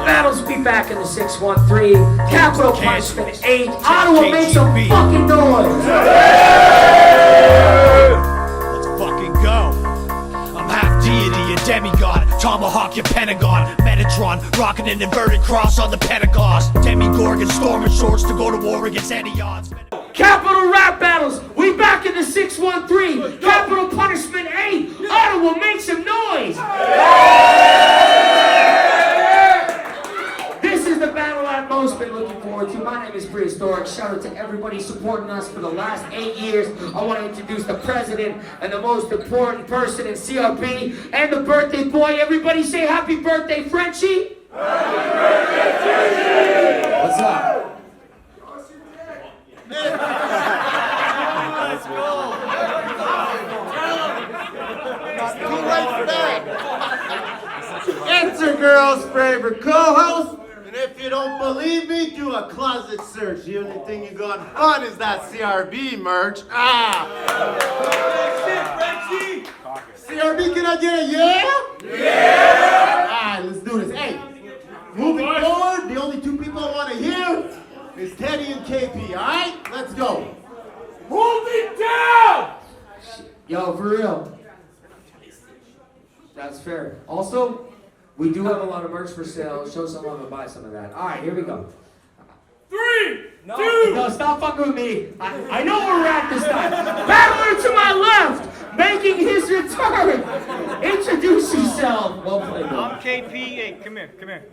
battles will be back in the 613. Capital Punishment 8. Ottawa, make some fucking noise. Let's fucking go. I'm half deity, a demigod. Tomahawk your Pentagon. Metatron, rocking an inverted cross on the Pentagon. Demigorgon storming shorts to go to war against any odds. Capital rap battles, we back in the 613. Capital Punishment 8. Ottawa, make some noise. This is the battle I've most been looking forward to. My name is Prehistoric. Shout out to everybody supporting us for the last 8 years. I want to introduce the president and the most important person in CRB and the birthday boy. Everybody say happy birthday, Frenchie. Happy birthday, Frenchie. What's up? Let's go. Too late for that. It's your girl's favorite co-host. And if you don't believe me, do a closet search. The only thing you got fun is that CRB merch. CRB, can I get a yeah? Yeah! Alright, let's do this. Hey, moving forward, the only two people I want to hear is Teddy and KP, alright? Let's go. Hold it down! Yo, for real. That's fair. Also, we do have a lot of merch for sale. Show some love and buy some of that. Alright, here we go. 3, 2... No, stop fucking with me. I know where we're at this time. Battler to my left, making his return. Introduce yourself. Well played. I'm KP. Hey, come here, come here.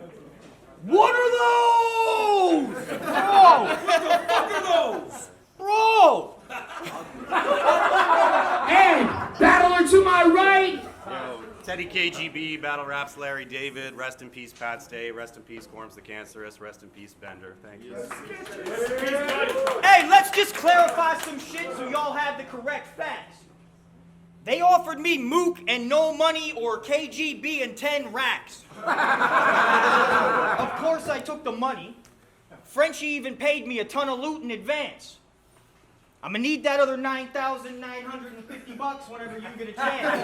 What are those? Bro! What the fuck are those? Bro! And battler to my right. Yo, Teddy KGB, Battle Raps, Larry David, rest in peace Pat Stay, rest in peace Cormz the Cancerous, rest in peace Bender. Thank you. Hey, let's just clarify some shit so y'all have the correct facts. They offered me mook and no money or KGB and 10 racks. Of course I took the money. Frenchie even paid me a ton of loot in advance. I'm gonna need that other $9,950 whenever you get a chance.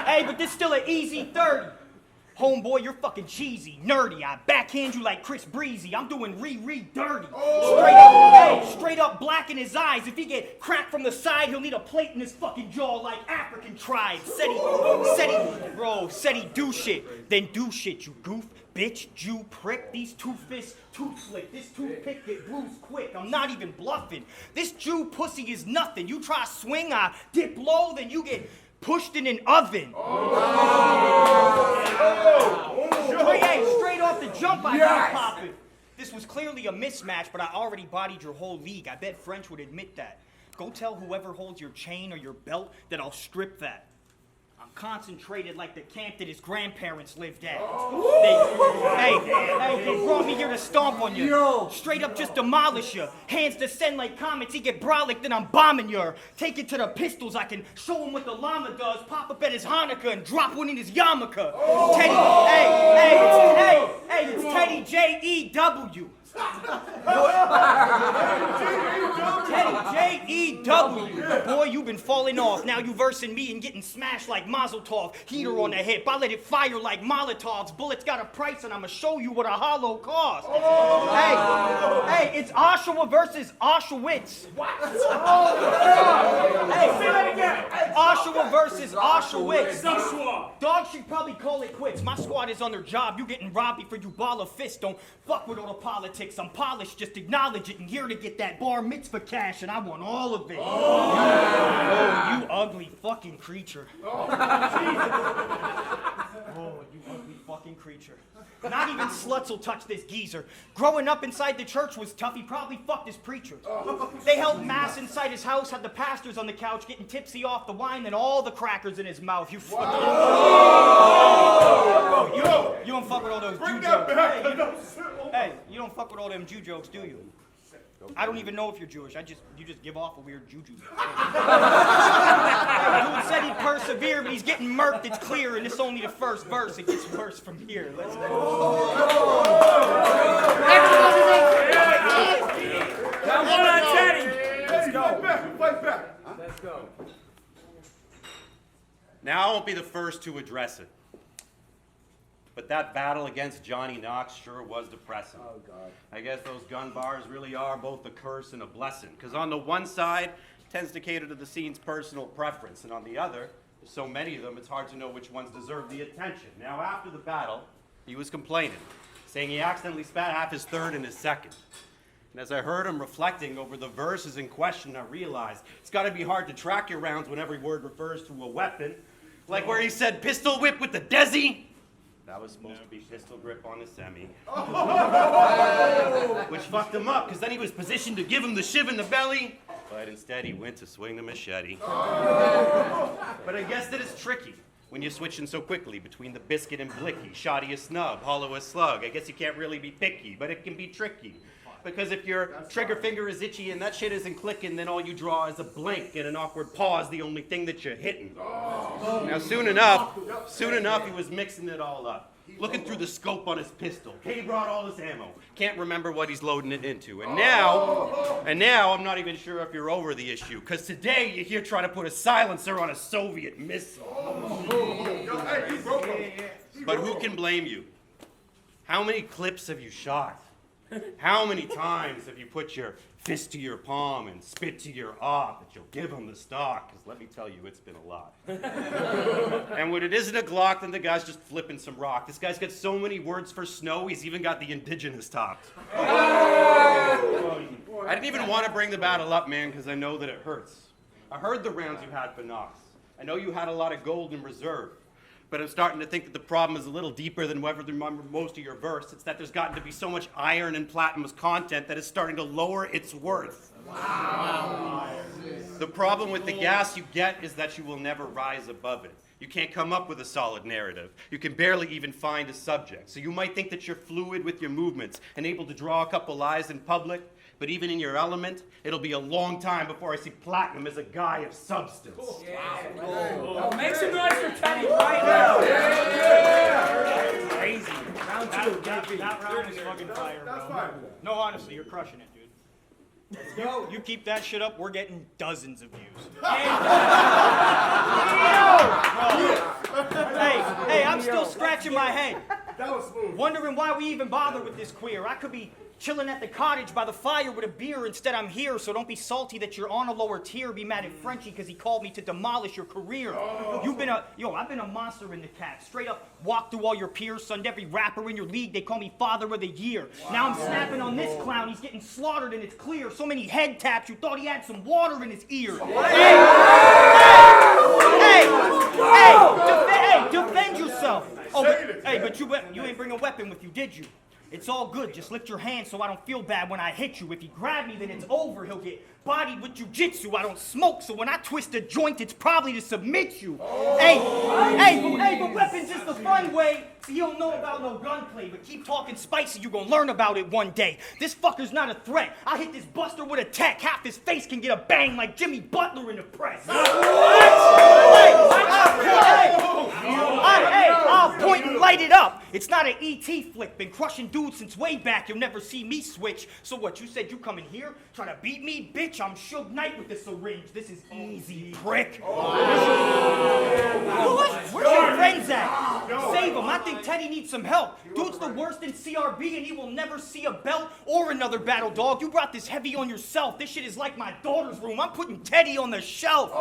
hey, but this still an easy 30. Homeboy, you're fucking cheesy, nerdy. I backhand you like Chris Breezy. I'm doing dirty. Straight up black in his eyes. If he get cracked from the side, he'll need a plate in his fucking jaw like African tribes. Said he do shit. Then do shit, you goof, bitch, Jew, prick. These two fists, tooth flick. This toothpick get bruised quick. I'm not even bluffing. This Jew pussy is nothing. You try swing, I dip low, then you get pushed in an oven. Hey, straight off the jump, I got popping. This was clearly a mismatch, but I already bodied your whole league. I bet French would admit that. Go tell whoever holds your chain or your belt that I'll strip that. I'm concentrated like the camp that his grandparents lived at. They brought me here to stomp on you. Yo. Straight up just demolish you. Hands descend like comets, he get brolic, then I'm bombing you. Take it to the pistols, I can show him what the llama does, pop up at his Hanukkah and drop one in his yarmulke. Teddy, it's Teddy J-E-W. Teddy J-E-W. Boy, you've been falling off. Now you versing me and getting smashed like Mazel Tov. Heater on the hip. I let it fire like Molotovs. Bullets got a price and I'ma show you what a hollow costs. Hey, it's Oshawa versus Auschwitz. What? Hey, say that again. Oshawa versus Auschwitz. Dog should probably call it quits. My squad is on their job. You getting robbed before you ball a fist. Don't fuck with all the politics. I'm polished, just acknowledge it and here to get that bar mitzvah cash, and I want all of it. You ugly fucking creature. You ugly fucking creature. Not even sluts will touch this geezer. Growing up inside the church was tough. He probably fucked his preacher. They held mass inside his house, had the pastors on the couch getting tipsy off the wine, and all the crackers in his mouth. You fucking... You don't fuck with all those Jew jokes. Hey, you don't fuck with all them Jew jokes, do you? I don't even know if you're Jewish. You just give off a weird juju. Dude said he'd persevere, but he's getting murked. It's clear, and it's only the first verse. It gets worse from here. Let's go. Come on, Teddy. Let's go. Fight back. Let's go. Now I won't be the first to address it. But that battle against Johnny Knox sure was depressing. Oh, God. I guess those gun bars really are both a curse and a blessing. Because on the one side, it tends to cater to the scene's personal preference. And on the other, there's so many of them, it's hard to know which ones deserve the attention. Now, after the battle, he was complaining, saying he accidentally spat half his third and his second. And as I heard him reflecting over the verses in question, I realized it's got to be hard to track your rounds when every word refers to a weapon. Like where he said, pistol whip with the Desi. That was supposed to be pistol grip on the semi. Which fucked him up, because then he was positioned to give him the shiv in the belly, but instead he went to swing the machete. But I guess that it's tricky when you're switching so quickly between the biscuit and blicky, shoddy a snub, hollow a slug. I guess you can't really be picky, but it can be tricky. Because if your trigger finger is itchy and that shit isn't clicking, then all you draw is a blank and an awkward pause, the only thing that you're hitting. Now soon enough, he was mixing it all up. Looking through the scope on his pistol. K brought all his ammo. Can't remember what he's loading it into. And now, I'm not even sure if you're over the issue. Because today, you're here trying to put a silencer on a Soviet missile. But who can blame you? How many clips have you shot? How many times have you put your fist to your palm and spit to your op that you'll give him the stock? Because let me tell you, it's been a lot. And when it isn't a Glock, then the guy's just flipping some rock. This guy's got so many words for snow, he's even got the indigenous topped. I didn't even want to bring the battle up, man, because I know that it hurts. I heard the rounds you had for Knox. I know you had a lot of gold in reserve. But I'm starting to think that the problem is a little deeper than whoever remembered most of your verse. It's that there's gotten to be so much iron and platinum's content that it's starting to lower its worth. Wow. The problem with the gas you get is that you will never rise above it. You can't come up with a solid narrative. You can barely even find a subject. So you might think that you're fluid with your movements and able to draw a couple lies in public, but even in your element, it'll be a long time before I see platinum as a guy of substance. Cool. Oh, make some noise for Teddy right now. That's crazy. Round two. That round is fucking fire, bro. No, honestly, you're crushing it, dude. Let's go. You keep that shit up, we're getting dozens of views. Hey, I'm still scratching my head. That was smooth. Wondering why we even bother with this queer. I could be chilling at the cottage by the fire with a beer. Instead, I'm here, so don't be salty that you're on a lower tier. Be mad at Frenchie because he called me to demolish your career. I've been a monster in the cat. Straight up walked through all your peers, sunned every rapper in your league. They call me Father of the Year. Wow. Now I'm snapping on this clown. He's getting slaughtered and it's clear. So many head taps, you thought he had some water in his ear. Hey, defend yourself. Oh, but you ain't bring a weapon with you, did you? It's all good, just lift your hand so I don't feel bad when I hit you. If you grab me, then it's over. He'll get bodied with jujitsu. I don't smoke, so when I twist a joint, it's probably to submit you. Hey, but weapons is the fun way. See, you don't know about no gunplay, but keep talking spicy, you gonna learn about it one day. This fucker's not a threat. I hit this buster with a tech. Half his face can get a bang like Jimmy Butler in the press. I'll point and light it up. It's not an E.T. flick. Been crushing dudes since way back. You'll never see me switch. So what, you said you come in here trying to beat me? Bitch, I'm Suge Knight with the syringe. This is easy, prick. Where's your friends at? Save them. I think Teddy needs some help. Dude's the worst in CRB and he will never see a belt or another battle dog. You brought this heavy on yourself. This shit is like my daughter's room. I'm putting Teddy on the shelf.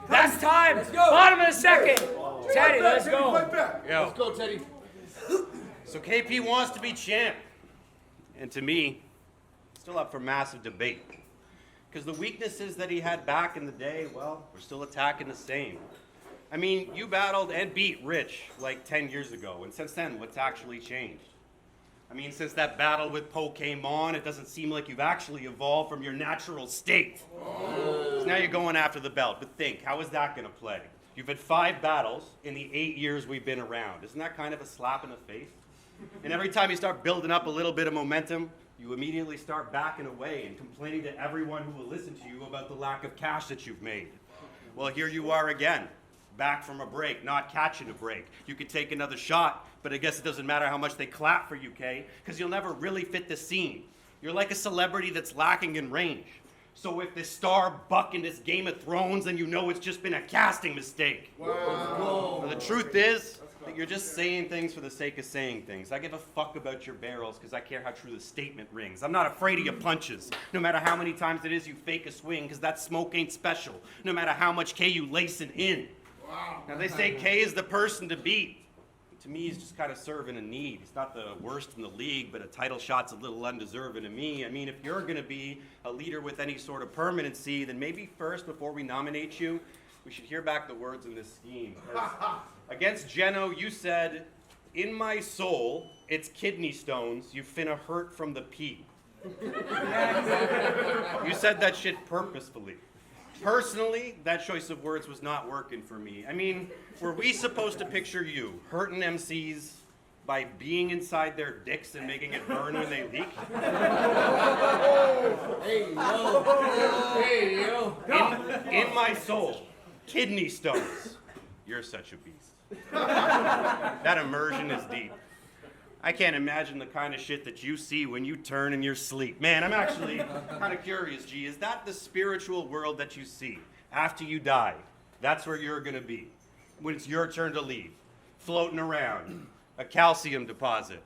That's time. Bottom of the second. Teddy, let's go. Let's go, Teddy. So KP wants to be champ. And to me, still up for massive debate. Because the weaknesses that he had back in the day, well, we're still attacking the same. I mean, you battled and beat Rich like 10 years ago. And since then, what's actually changed? I mean, since that battle with Pokemon, it doesn't seem like you've actually evolved from your natural state. So now you're going after the belt. But think, how is that going to play? You've had 5 battles in the 8 years we've been around. Isn't that kind of a slap in the face? And every time you start building up a little bit of momentum, you immediately start backing away and complaining to everyone who will listen to you about the lack of cash that you've made. Well, here you are again. Back from a break, not catching a break. You could take another shot, but I guess it doesn't matter how much they clap for you, Kay, because you'll never really fit the scene. You're like a celebrity that's lacking in range. So if this star buck in this Game of Thrones, then you know it's just been a casting mistake. Wow. But the truth is that you're just saying things for the sake of saying things. I give a fuck about your barrels because I care how true the statement rings. I'm not afraid of your punches, no matter how many times it is you fake a swing, because that smoke ain't special, no matter how much K you lacing in. Wow. Now they say K is the person to beat. To me, he's just kind of serving a need. He's not the worst in the league, but a title shot's a little undeserving to me. I mean, if you're going to be a leader with any sort of permanency, then maybe first, before we nominate you, we should hear back the words in this scheme. Against Geno, you said, "In my soul, it's kidney stones. You finna hurt from the pee." You said that shit purposefully. Personally, that choice of words was not working for me. I mean, were we supposed to picture you hurting MCs by being inside their dicks and making it burn when they leak? Hey, yo. Hey, yo. In my soul, kidney stones. You're such a beast. That immersion is deep. I can't imagine the kind of shit that you see when you turn in your sleep. Man, I'm actually kind of curious, G. Is that the spiritual world that you see after you die? That's where you're going to be when it's your turn to leave. Floating around, a calcium deposit,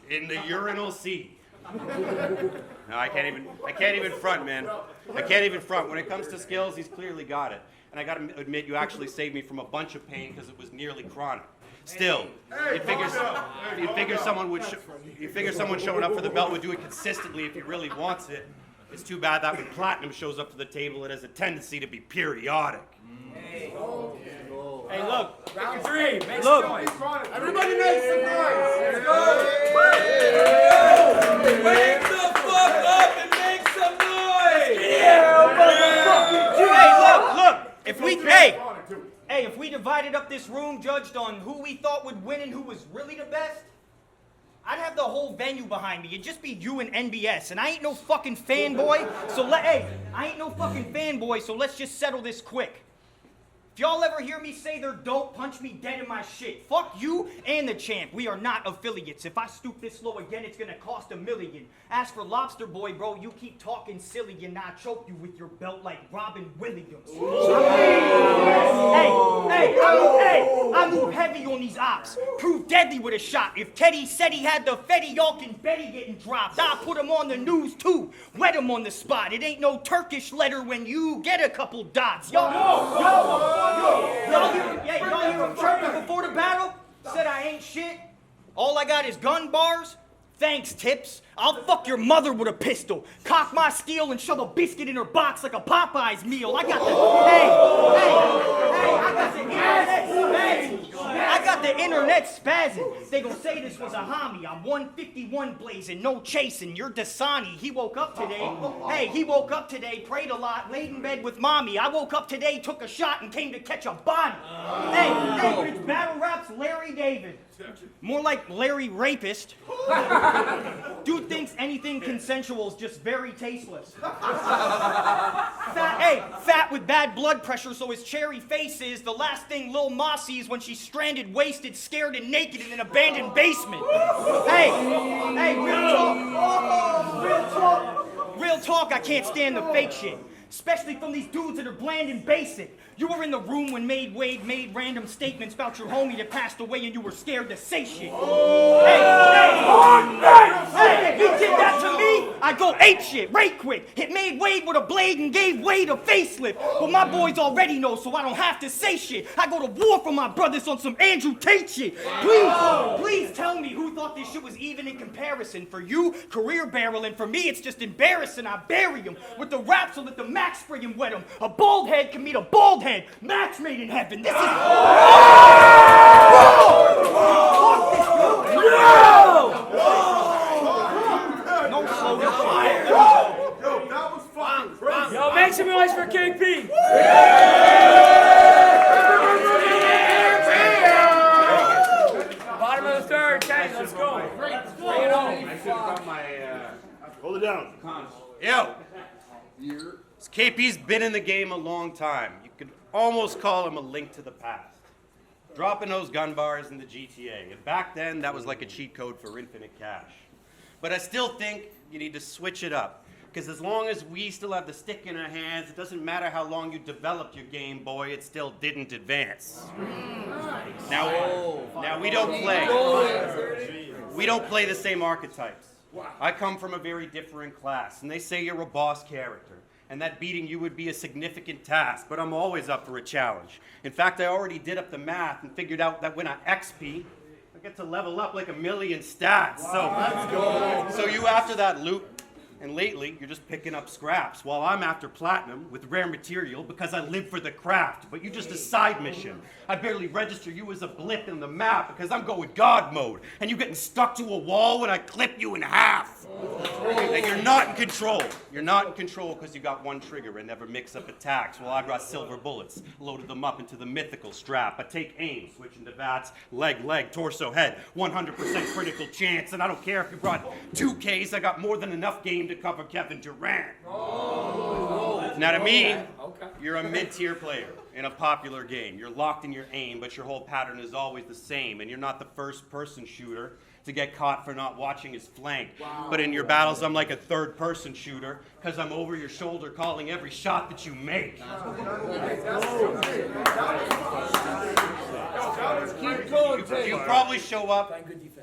in the urinal sea. No, I can't even front, man. I can't even front. When it comes to skills, he's clearly got it. And I got to admit, you actually saved me from a bunch of pain because it was nearly chronic. Still, you figure someone showing up for the belt would do it consistently if he really wants it. It's too bad that when platinum shows up to the table, it has a tendency to be periodic. Hey, look. Round 3. Make Look. some noise. Everybody make some noise. Let's go. Wake the fuck up and make some noise! Hey, look. If we divided up this room, judged on who we thought would win and who was really the best, I'd have the whole venue behind me. It'd just be you and NBS, and I ain't no fucking fanboy. So let's just settle this quick. If y'all ever hear me say they're dope, punch me dead in my shit. Fuck you and the champ. We are not affiliates. If I stoop this low again, it's gonna cost $1 million. As for Lobster Boy, bro, you keep talking silly and I choke you with your belt like Robin Williams. I move heavy on these ops. Prove deadly with a shot. If Teddy said he had the Fetty, y'all can bet he getting dropped. I'll put him on the news too. Wet him on the spot. It ain't no Turkish letter when you get a couple dots. Y'all hear him chirping before the battle? Said I ain't shit. All I got is gun bars. Thanks, Tips. I'll fuck your mother with a pistol. Cock my steel and shove a biscuit in her box like a Popeye's meal. I got the internet spazzing. They gon' say this was a homie. I'm 151 blazing, no chasing. You're Dasani. He woke up today, prayed a lot, laid in bed with mommy. I woke up today, took a shot, and came to catch a body. But it's battle raps Larry David. More like Larry Rapist. Dude thinks anything consensual is just very tasteless. Fat with bad blood pressure, so his cherry face is the last thing Lil Ma sees when she's stranded, wasted, scared, and naked in an abandoned basement. Real talk, I can't stand the fake shit. Especially from these dudes that are bland and basic. You were in the room when Wade made random statements about your homie that passed away and you were scared to say shit. If he did that to me, I'd go ape shit, right quick. Hit Made Wade with a blade and gave Wade a facelift. But my boys already know, so I don't have to say shit. I go to war for my brothers on some Andrew Tate shit. Please tell me who thought this shit was even in comparison. For you, career barrel, and for me, it's just embarrassing. I bury him with the rap so that the Max spray and wet him. A bald head can meet a bald head. Match made in heaven. This is... No! That was fucking crazy. Yo, make some noise for King P. Bottom of the third, Tank, let's go. Bring it home. Hold it down. Yo! KP's been in the game a long time. You could almost call him a link to the past. Dropping those gun bars in the GTA. And back then, that was like a cheat code for infinite cash. But I still think you need to switch it up. Because as long as we still have the stick in our hands, it doesn't matter how long you developed your Game Boy, it still didn't advance. Now we don't play. We don't play the same archetypes. I come from a very different class, and they say you're a boss character, and that beating you would be a significant task, but I'm always up for a challenge. In fact, I already did up the math and figured out that when I XP, I get to level up like 1,000,000 stats. So you after that loot, and lately you're just picking up scraps, while I'm after platinum with rare material because I live for the craft, but you're just a side mission. I barely register you as a blip in the map because I'm going God mode, and you getting stuck to a wall when I clip you in half. And you're not in control. You're not in control because you got one trigger and never mix up attacks. Well, I got silver bullets, loaded them up into the mythical strap. I take aim, switch into bats, leg, torso, head, 100% critical chance, and I don't care if you brought 2 Ks, I got more than enough game to cover Kevin Durant. Now to me, you're a mid-tier player in a popular game. You're locked in your aim, but your whole pattern is always the same, and you're not the first-person shooter to get caught for not watching his flank. But in your battles, I'm like a third-person shooter because I'm over your shoulder calling every shot that you make. You probably show up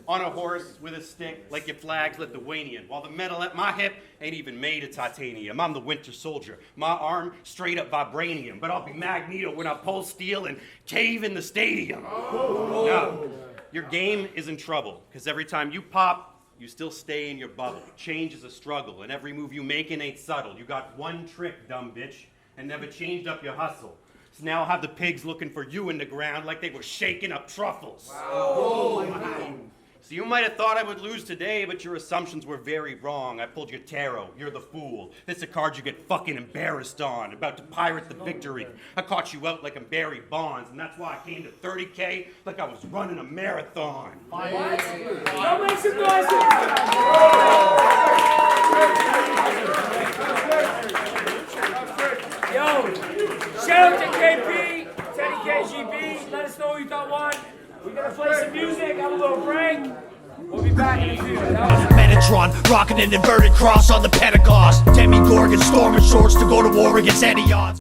on a horse with a stick like your flag's Lithuanian, while the metal at my hip ain't even made of titanium. I'm the Winter Soldier. My arm straight up vibranium, but I'll be Magneto when I pull steel and cave in the stadium. Now, your game is in trouble, because every time you pop, you still stay in your bubble. Change is a struggle, and every move you make ain't subtle. You got one trick, dumb bitch, and never changed up your hustle. So now I'll have the pigs looking for you in the ground like they were shaking up truffles. So you might have thought I would lose today, but your assumptions were very wrong. I pulled your tarot. You're the fool. This is a card you get fucking embarrassed on. About to pirate the victory. I caught you out like I'm Barry Bonds, and that's why I came to 30K like I was running a marathon. What? Don't make some noise! Yo, shout out to KP, Teddy KGB. Let us know who you thought won. We're gonna play some music, have a little break. We'll be back in a few. Metatron, rocking an inverted cross on the Pentagon. Demigorgon storming shorts to go to war against any odds.